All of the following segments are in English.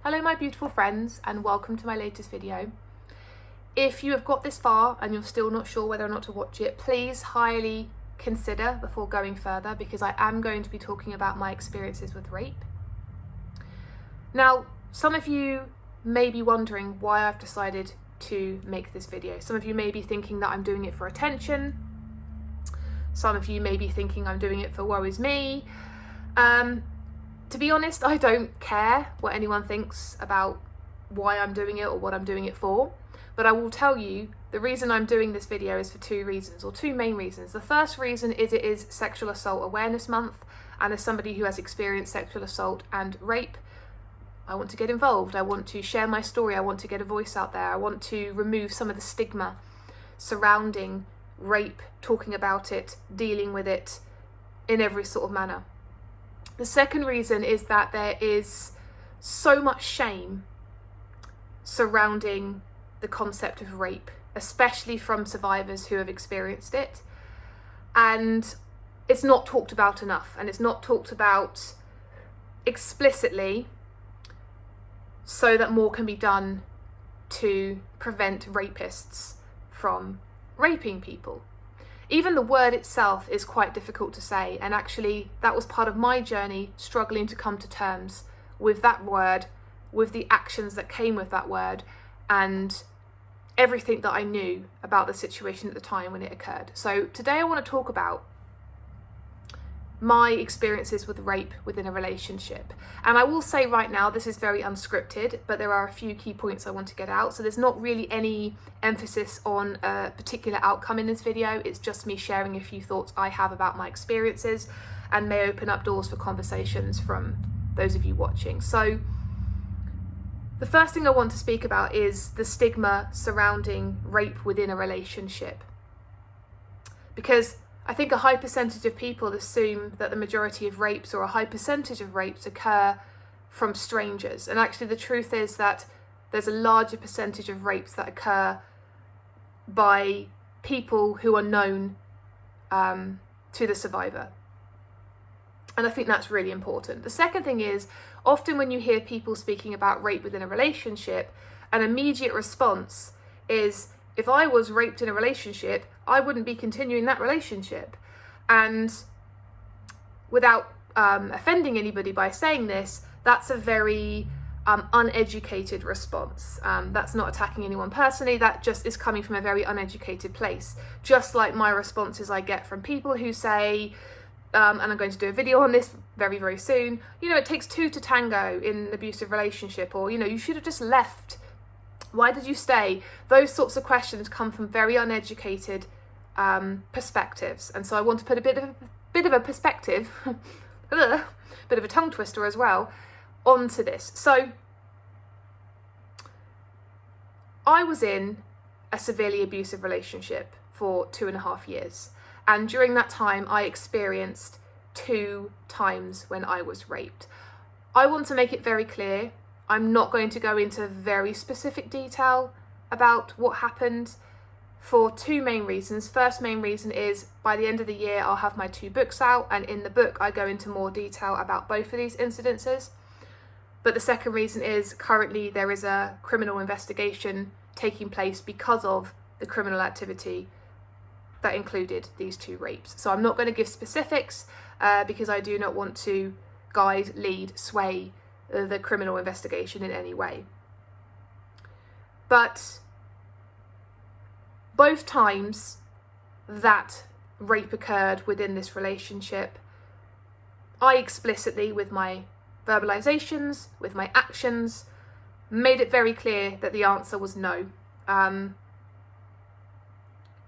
Hello my beautiful friends and welcome to my latest video. If you have got this far and you're still not sure whether or not to watch it, please highly consider before going further, because I am going to be talking about my experiences with rape. Now, some of you may be wondering why I've decided to make this video. Some of you may be thinking that I'm doing it for attention. Some of you may be thinking I'm doing it for woe is me. To be honest, I don't care what anyone thinks about why I'm doing it or what I'm doing it for, but I will tell you the reason I'm doing this video is for two reasons, or two main reasons. The first reason is it is Sexual Assault Awareness Month, and as somebody who has experienced sexual assault and rape, I want to get involved. I want to share my story. I want to get a voice out there. I want to remove some of the stigma surrounding rape, talking about it, dealing with it in every sort of manner. The second reason is that there is so much shame surrounding the concept of rape, especially from survivors who have experienced it. And it's not talked about enough, and it's not talked about explicitly so that more can be done to prevent rapists from raping people. Even the word itself is quite difficult to say, and actually that was part of my journey, struggling to come to terms with that word, with the actions that came with that word, and everything that I knew about the situation at the time when it occurred. So today I want to talk about my experiences with rape within a relationship. And I will say right now, this is very unscripted, but there are a few key points I want to get out. So there's not really any emphasis on a particular outcome in this video. It's just me sharing a few thoughts I have about my experiences, and may open up doors for conversations from those of you watching. So the first thing I want to speak about is the stigma surrounding rape within a relationship. Because I think a high percentage of people assume that the majority of rapes, or a high percentage of rapes, occur from strangers. And actually the truth is that there's a larger percentage of rapes that occur by people who are known to the survivor. And I think that's really important. The second thing is, often when you hear people speaking about rape within a relationship, an immediate response is, if I was raped in a relationship, I wouldn't be continuing that relationship. And without offending anybody by saying this, that's a very uneducated response. That's not attacking anyone personally, that just is coming from a very uneducated place. Just like my responses I get from people who say, and I'm going to do a video on this very, very soon, you know, it takes two to tango in an abusive relationship, or, you know, you should have just left. Why did you stay? Those sorts of questions come from very uneducated perspectives. And so I want to put a bit of a perspective, bit of a tongue twister as well, onto this. So I was in a severely abusive relationship for 2.5 years. And during that time, I experienced 2 times when I was raped. I want to make it very clear, I'm not going to go into very specific detail about what happened, for 2 main reasons. First main reason is, by the end of the year, I'll have my 2 books out, and in the book I go into more detail about both of these incidences. But the second reason is, currently there is a criminal investigation taking place because of the criminal activity that included these 2 rapes. So I'm not going to give specifics because I do not want to guide, lead, sway the criminal investigation in any way. But both times that rape occurred within this relationship, I explicitly, with my verbalizations, with my actions, made it very clear that the answer was no.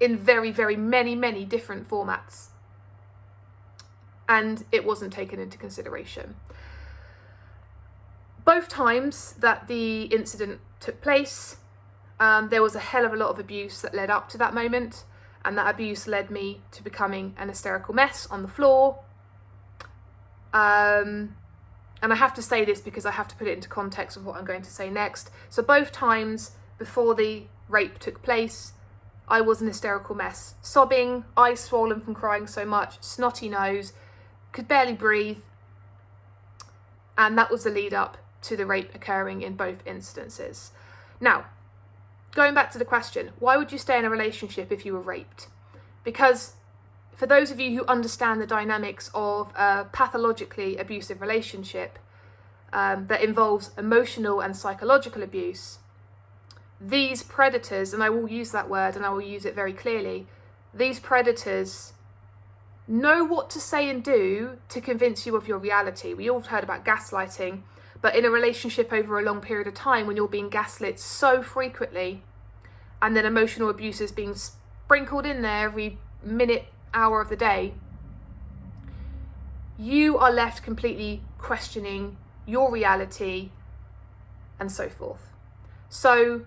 In very, very many different formats. And it wasn't taken into consideration. Both times that the incident took place, there was a hell of a lot of abuse that led up to that moment, and that abuse led me to becoming an hysterical mess on the floor. And I have to say this because I have to put it into context of what I'm going to say next. So both times before the rape took place, I was an hysterical mess, sobbing, eyes swollen from crying so much, snotty nose, could barely breathe. And that was the lead up to the rape occurring in both instances. Now, going back to the question, why would you stay in a relationship if you were raped? Because for those of you who understand the dynamics of a pathologically abusive relationship that involves emotional and psychological abuse, these predators, and I will use that word and I will use it very clearly, these predators know what to say and do to convince you of your reality. We all heard about gaslighting, but in a relationship over a long period of time, when you're being gaslit so frequently, and then emotional abuse is being sprinkled in there every minute, hour of the day, you are left completely questioning your reality and so forth. So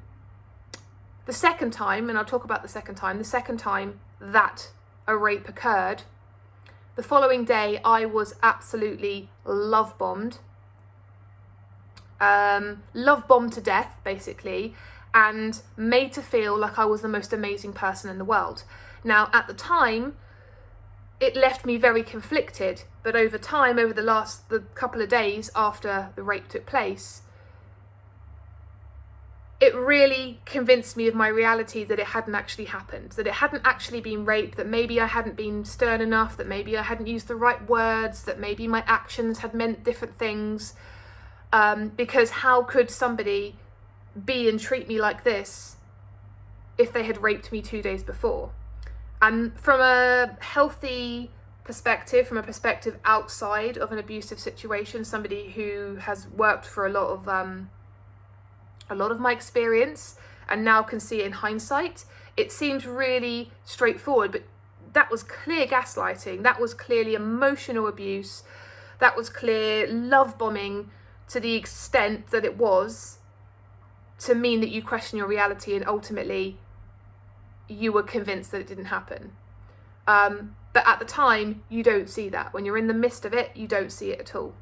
the second time, and I'll talk about the second time that a rape occurred, the following day I was absolutely love bombed to death, basically, and made to feel like I was the most amazing person in the world. Now, at the time, it left me very conflicted, but over time, over the couple of days after the rape took place, it really convinced me of my reality, that it hadn't actually happened, that it hadn't actually been rape, that maybe I hadn't been stern enough, that maybe I hadn't used the right words, that maybe my actions had meant different things. Because how could somebody be and treat me like this if they had raped me 2 days before? And from a healthy perspective, from a perspective outside of an abusive situation, somebody who has worked for a lot of my experience and now can see it in hindsight, it seems really straightforward, but that was clear gaslighting, that was clearly emotional abuse, that was clear love bombing, to the extent that it was to mean that you question your reality and ultimately you were convinced that it didn't happen. But at the time, you don't see that. When you're in the midst of it, you don't see it at all.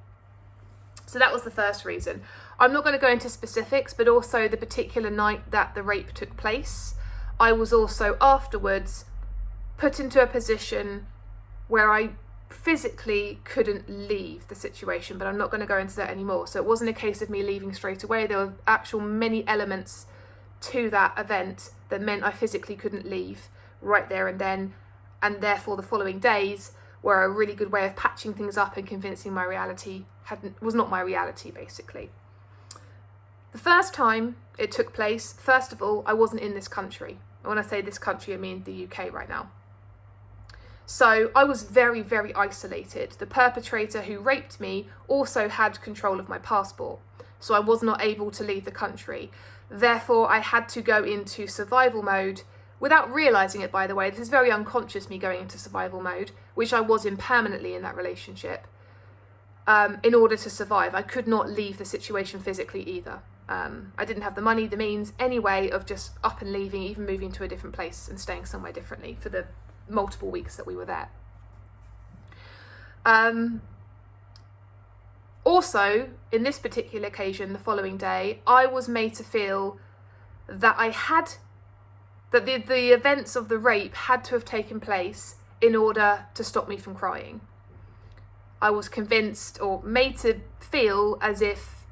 So that was the first reason. I'm not going to go into specifics, but also the particular night that the rape took place, I was also afterwards put into a position where I physically couldn't leave the situation, but I'm not going to go into that anymore. So it wasn't a case of me leaving straight away. There were actual many elements to that event that meant I physically couldn't leave right there and then, and therefore the following days were a really good way of patching things up and convincing my reality was not my reality, basically. The first time it took place, first of all, I wasn't in this country. And when I say this country, I mean the UK right now. So I was very, very isolated. The perpetrator who raped me also had control of my passport, so I was not able to leave the country. Therefore, I had to go into survival mode without realising it, by the way. This is very unconscious, me going into survival mode, which I was in permanently in that relationship, in order to survive. I could not leave the situation physically either. I didn't have the money, the means, any way of just up and leaving, even moving to a different place and staying somewhere differently for the multiple weeks that we were there. Also, in this particular occasion, the following day, I was made to feel that the events of the rape had to have taken place in order to stop me from crying. I was convinced, or made to feel as if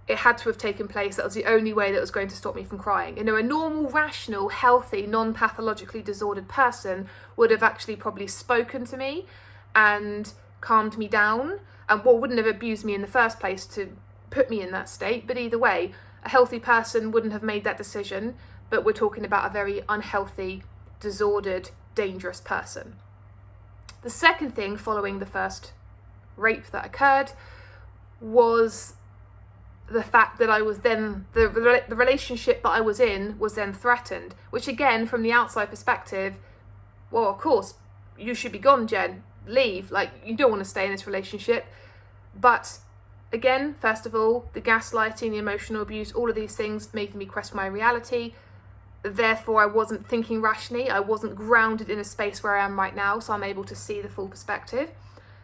it had to have taken place. That was the only way that was going to stop me from crying. You know, a normal, rational, healthy, non-pathologically disordered person would have actually probably spoken to me and calmed me down, and wouldn't have abused me in the first place to put me in that state. But either way, a healthy person wouldn't have made that decision, but we're talking about a very unhealthy, disordered, dangerous person. The second thing following the first rape that occurred was the fact that I was then, the relationship that I was in was then threatened, which again, from the outside perspective, well, of course, you should be gone, Jen, leave, like, you don't want to stay in this relationship. But again, first of all, the gaslighting, the emotional abuse, all of these things making me question my reality. Therefore, I wasn't thinking rationally. I wasn't grounded in a space where I am right now, so I'm able to see the full perspective.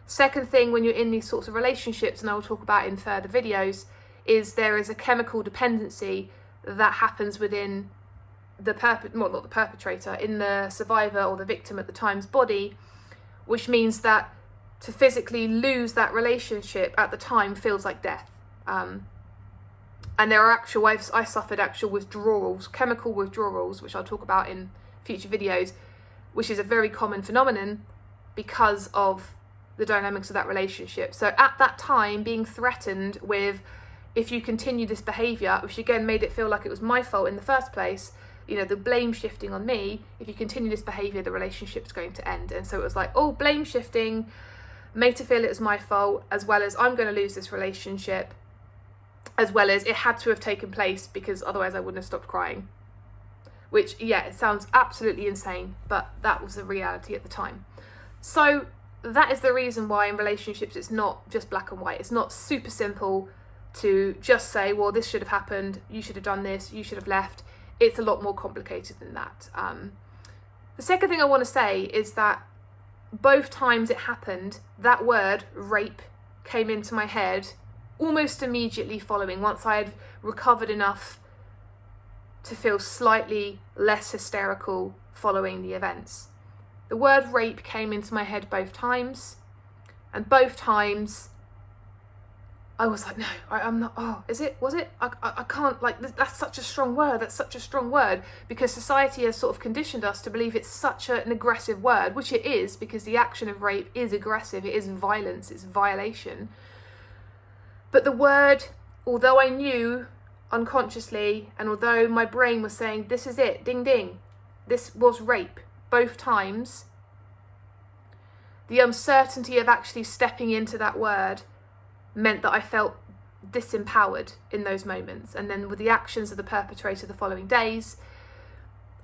Second thing, when you're in these sorts of relationships, and I will talk about in further videos, is there is a chemical dependency that happens within the perpetrator, in the survivor or the victim at the time's body, which means that to physically lose that relationship at the time feels like death. And there are I suffered actual withdrawals, chemical withdrawals, which I'll talk about in future videos, which is a very common phenomenon because of the dynamics of that relationship. So at that time, being threatened with, if you continue this behaviour, which again made it feel like it was my fault in the first place, you know, the blame shifting on me, if you continue this behaviour, the relationship's going to end. And so it was like, oh, blame shifting, made to feel it was my fault, as well as I'm going to lose this relationship, as well as it had to have taken place because otherwise I wouldn't have stopped crying. Which, yeah, it sounds absolutely insane, but that was the reality at the time. So that is the reason why in relationships it's not just black and white. It's not super simple to just say, well, this should have happened, you should have done this, you should have left. It's a lot more complicated than that. The second thing I want to say is that both times it happened, that word rape came into my head almost immediately following, once I had recovered enough to feel slightly less hysterical following the events. The word rape came into my head both times, and both times I was like, no, I'm not, oh, is it, was it? I can't, like, that's such a strong word, because society has sort of conditioned us to believe it's such an aggressive word, which it is, because the action of rape is aggressive, it is violence, it's violation. But the word, although I knew unconsciously, and although my brain was saying, this is it, ding ding, this was rape, both times, the uncertainty of actually stepping into that word meant that I felt disempowered in those moments. And then with the actions of the perpetrator the following days,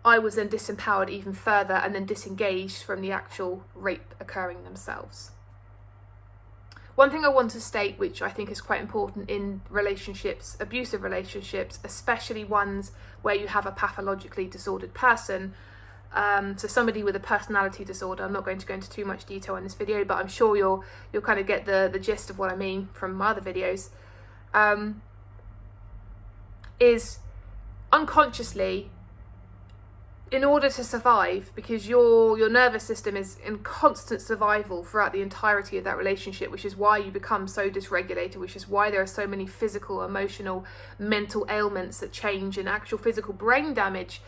I was then disempowered even further and then disengaged from the actual rape occurring themselves. One thing I want to state, which I think is quite important in relationships, abusive relationships, especially ones where you have a pathologically disordered person, so somebody with a personality disorder. I'm not going to go into too much detail in this video, but I'm sure you'll kind of get the gist of what I mean from my other videos, is unconsciously, in order to survive, because your nervous system is in constant survival throughout the entirety of that relationship, which is why you become so dysregulated, which is why there are so many physical, emotional, mental ailments that change, and actual physical brain damage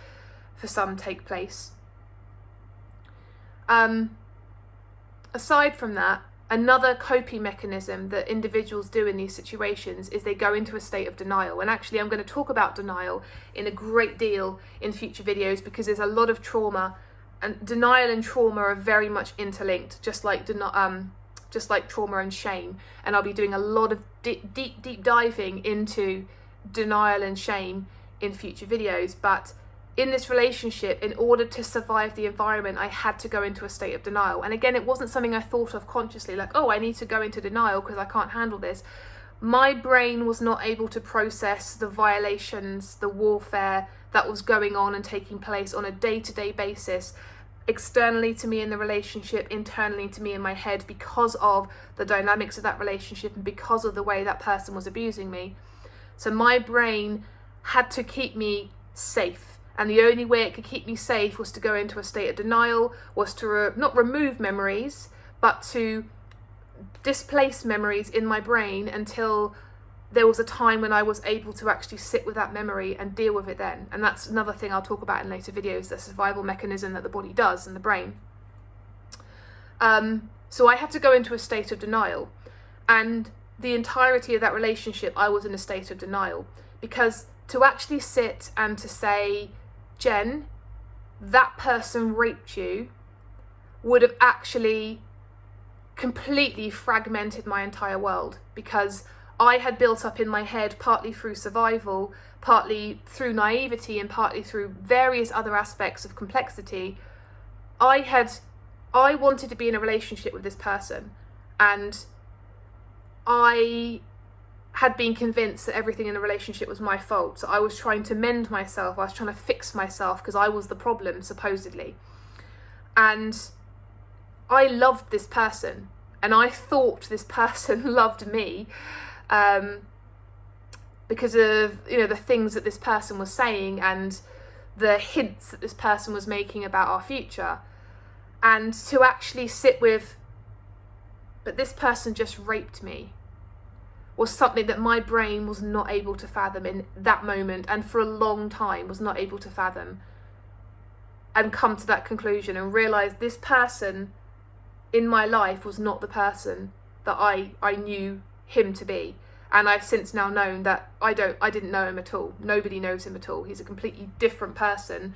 for some take place. Aside from that, another coping mechanism that individuals do in these situations is they go into a state of denial. And actually I'm going to talk about denial in a great deal in future videos, because there's a lot of trauma, and denial and trauma are very much interlinked, just like trauma and shame. And I'll be doing a lot of deep diving into denial and shame in future videos. But in this relationship, in order to survive the environment, I had to go into a state of denial. And again, it wasn't something I thought of consciously, like, oh, I need to go into denial because I can't handle this. My brain was not able to process the violations, the warfare that was going on and taking place on a day-to-day basis, externally to me in the relationship, internally to me in my head, because of the dynamics of that relationship and because of the way that person was abusing me. So my brain had to keep me safe. And the only way it could keep me safe was to go into a state of denial, was to not remove memories, but to displace memories in my brain until there was a time when I was able to actually sit with that memory and deal with it then. And that's another thing I'll talk about in later videos, the survival mechanism that the body does in the brain. So I had to go into a state of denial. And the entirety of that relationship, I was in a state of denial. Because to actually sit and to say, Jen, that person raped you, would have actually completely fragmented my entire world, because I had built up in my head, partly through survival, partly through naivety, and partly through various other aspects of complexity, I wanted to be in a relationship with this person, and I had been convinced that everything in the relationship was my fault. So I was trying to mend myself, I was trying to fix myself, because I was the problem, supposedly. And I loved this person, and I thought this person loved me, because of, you know, the things that this person was saying and the hints that this person was making about our future. And to actually sit with, but this person just raped me, was something that my brain was not able to fathom in that moment, and for a long time was not able to fathom, and come to that conclusion and realise this person in my life was not the person that I knew him to be. And I've since now known that I didn't know him at all. Nobody knows him at all. He's a completely different person.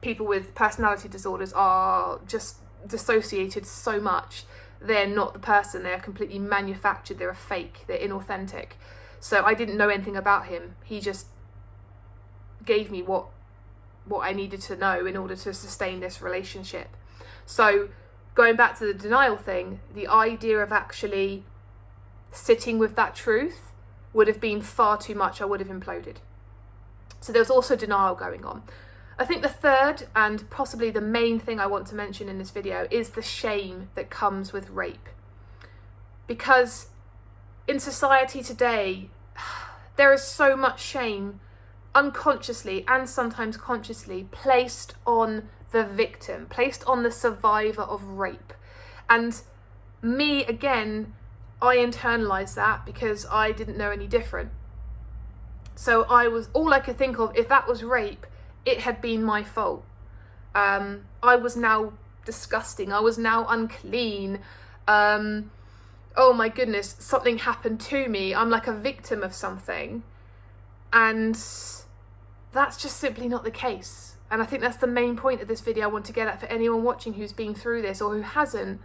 People with personality disorders are just dissociated so much. They're not the person. They're completely manufactured. They're a fake. They're inauthentic. So I didn't know anything about him. He just gave me what I needed to know in order to sustain this relationship. So going back to the denial thing, the idea of actually sitting with that truth would have been far too much. I would have imploded. So there was also denial going on. I think the third and possibly the main thing I want to mention in this video is the shame that comes with rape. Because in society today, there is so much shame, unconsciously and sometimes consciously, placed on the victim, placed on the survivor of rape. And me, again, I internalized that because I didn't know any different. So all I could think of, if that was rape, it had been my fault. I was now disgusting. I was now unclean. Oh my goodness, something happened to me. I'm like a victim of something. And that's just simply not the case. And I think that's the main point of this video I want to get at for anyone watching who's been through this or who hasn't,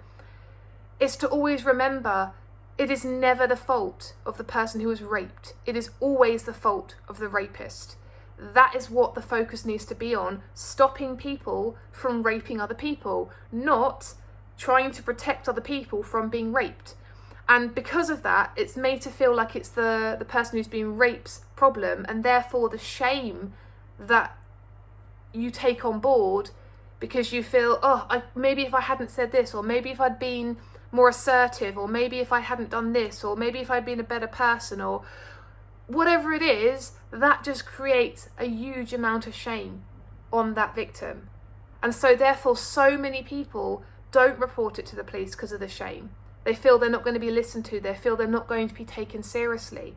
is to always remember it is never the fault of the person who was raped. It is always the fault of the rapist. That is what the focus needs to be on, stopping people from raping other people, not trying to protect other people from being raped. And because of that, it's made to feel like it's the person who's been raped's problem, and therefore the shame that you take on board because you feel, maybe if I hadn't said this, or maybe if I'd been more assertive, or maybe if I hadn't done this, or maybe if I'd been a better person, or whatever it is, that just creates a huge amount of shame on that victim. And so therefore so many people don't report it to the police because of the shame. They feel they're not going to be listened to. They feel they're not going to be taken seriously.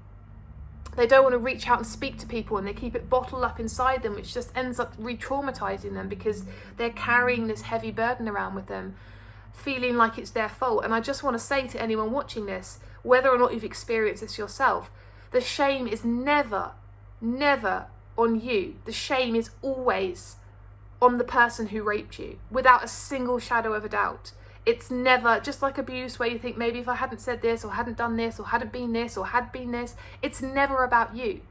They don't want to reach out and speak to people, and they keep it bottled up inside them, which just ends up re-traumatizing them because they're carrying this heavy burden around with them, feeling like it's their fault. And I just want to say to anyone watching this, whether or not you've experienced this yourself, the shame is never on you. The shame is always on the person who raped you, without a single shadow of a doubt. It's never, just like abuse, where you think, maybe if I hadn't said this, or hadn't done this, or hadn't been this, or had been this, it's never about you.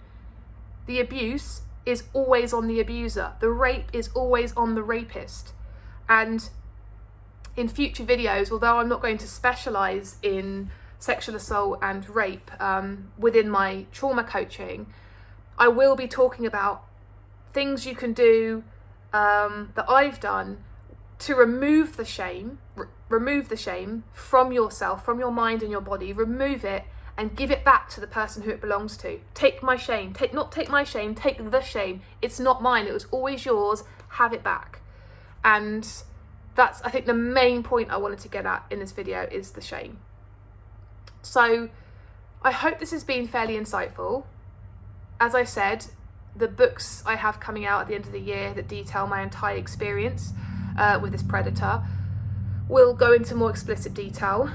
The abuse is always on the abuser. The rape is always on the rapist. And in future videos, although I'm not going to specialise in sexual assault and rape within my trauma coaching, I will be talking about things you can do that I've done to remove the shame from yourself, from your mind and your body, remove it and give it back to the person who it belongs to. Take my shame, take the shame. It's not mine, it was always yours, have it back. And that's, I think, the main point I wanted to get at in this video is the shame. So I hope this has been fairly insightful. As I said, the books I have coming out at the end of the year that detail my entire experience with this predator will go into more explicit detail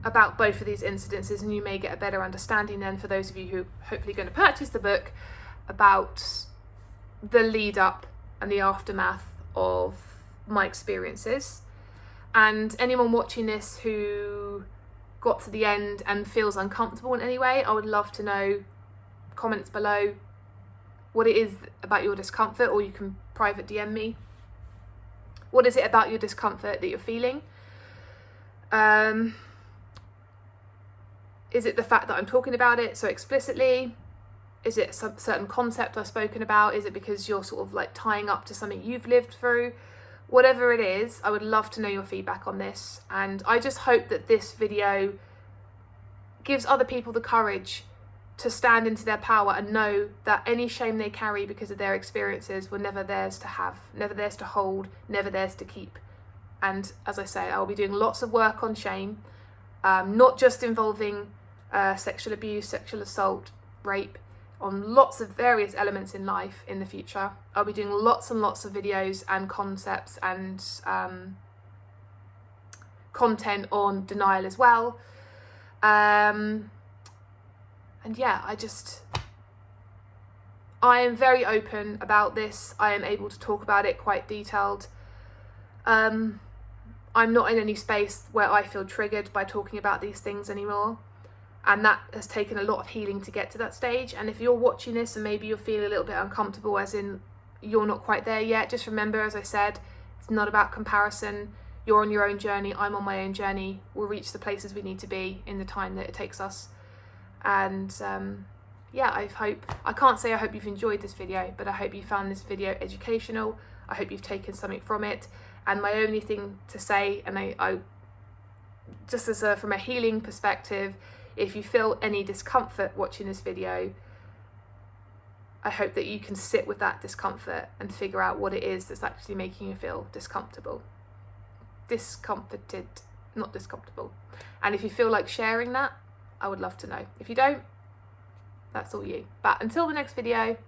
about both of these incidences, and you may get a better understanding then, for those of you who are hopefully going to purchase the book, about the lead up and the aftermath of my experiences. And anyone watching this who got to the end and feels uncomfortable in any way, I would love to know, comments below, what it is about your discomfort, or you can private DM me. What is it about your discomfort that you're feeling? Is it the fact that I'm talking about it so explicitly? Is it some certain concept I've spoken about? Is it because you're sort of like tying up to something you've lived through? Whatever it is, I would love to know your feedback on this. And I just hope that this video gives other people the courage to stand into their power and know that any shame they carry because of their experiences were never theirs to have, never theirs to hold, never theirs to keep. And as I say, I'll be doing lots of work on shame. not just involving sexual abuse, sexual assault, rape, on lots of various elements in life in the future. I'll be doing lots and lots of videos and concepts and content on denial as well. And yeah, I am very open about this. I am able to talk about it quite detailed. I'm not in any space where I feel triggered by talking about these things anymore. And that has taken a lot of healing to get to that stage. And if you're watching this and maybe you're feeling a little bit uncomfortable, as in you're not quite there yet, just remember, as I said, it's not about comparison. You're on your own journey, I'm on my own journey. We'll reach the places we need to be in the time that it takes us. And yeah, I can't say I hope you've enjoyed this video, but I hope you found this video educational. I hope you've taken something from it. And my only thing to say, and I just as from a healing perspective, if you feel any discomfort watching this video, I hope that you can sit with that discomfort and figure out what it is that's actually making you feel discomforted, not discomfortable. And if you feel like sharing that, I would love to know. If you don't, that's all you. But until the next video,